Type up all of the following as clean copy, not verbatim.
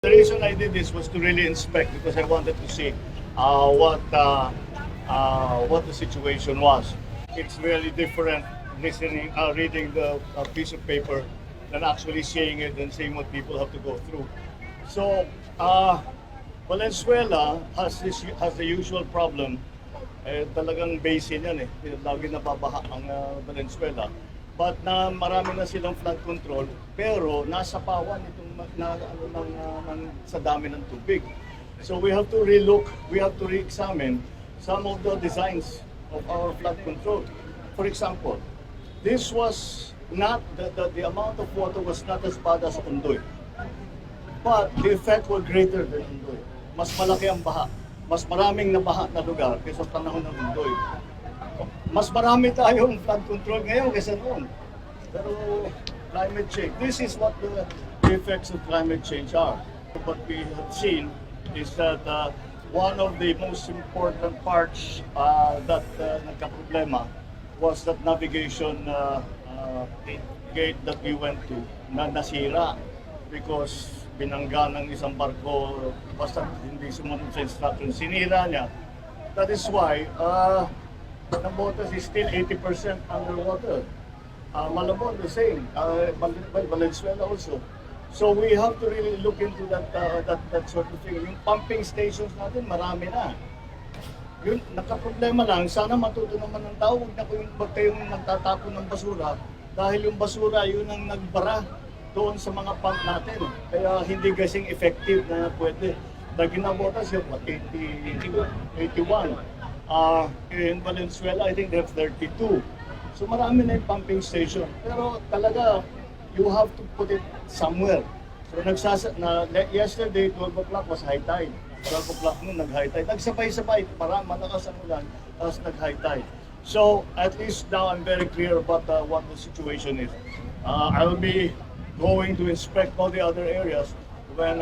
The reason I did this was to really inspect because I wanted to see what the situation was. It's really different reading the piece of paper than actually seeing it and seeing what people have to go through. So, Valenzuela has the usual problem. Talagang basin yan eh. Lagi nababaha ang Valenzuela. But marami na silang flood control, pero nasa pawan itong sa dami ng tubig. So we have to relook, we have to re-examine some of the designs of our flood control. For example, this was not, the amount of water was not as bad as Ondoy. But the effect was greater than Ondoy. Mas malaki ang baha. Mas maraming nabaha na lugar kaysa panahon ng Ondoy. Mas marami tayong flood control ngayon kaysa noon. Pero climate change, this is what the effects of climate change are. What we have seen is that one of the most important parts that nagka-problema was that navigation gate that we went to na nasira because binangga ng isang barko basta hindi sumunod sa instruction, sinira niya. That is why the Botas is still 80% underwater. Malabon, the same. Valenzuela also. So we have to really look into that sort of thing. Yung pumping stations natin, marami na. Yun, nakaproblema lang. Sana matuto naman ng tao. Huwag kayong nagtatapon ng basura. Dahil yung basura, yun ang nagbara doon sa mga pump natin. Kaya hindi kasing effective na pwede. Dahil ginabotas yung 81. In Valenzuela, I think they have 32. So marami na yung pumping station. Pero talaga, you have to put it somewhere. So yesterday, 12 o'clock was high tide. 12 o'clock noon, nag-high tide. Nagsabay-sabay, para malakas ang ulan, tapos nag-high tide. So at least now I'm very clear about what the situation is. I will be going to inspect all the other areas when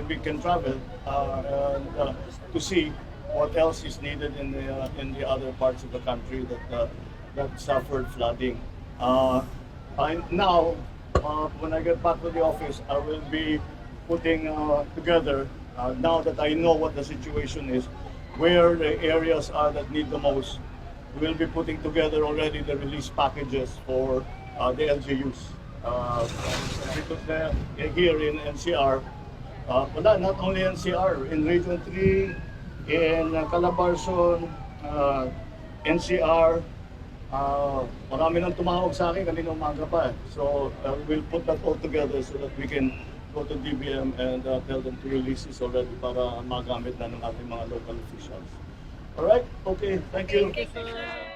we can travel to see what else is needed in the other parts of the country that suffered flooding. Now, when I get back to the office, I will be putting together, now that I know what the situation is, where the areas are that need the most. We will be putting together already the release packages for the LGUs. Here in NCR, not only NCR, in Region 3, in Calabarzon, NCR, marami nang tumawag sa akin kanina umaga pa. So we'll put that all together so that we can go to DBM and tell them to release this already para magamit na ng ating mga local officials. Alright? Okay, thank you. Thank you, sir.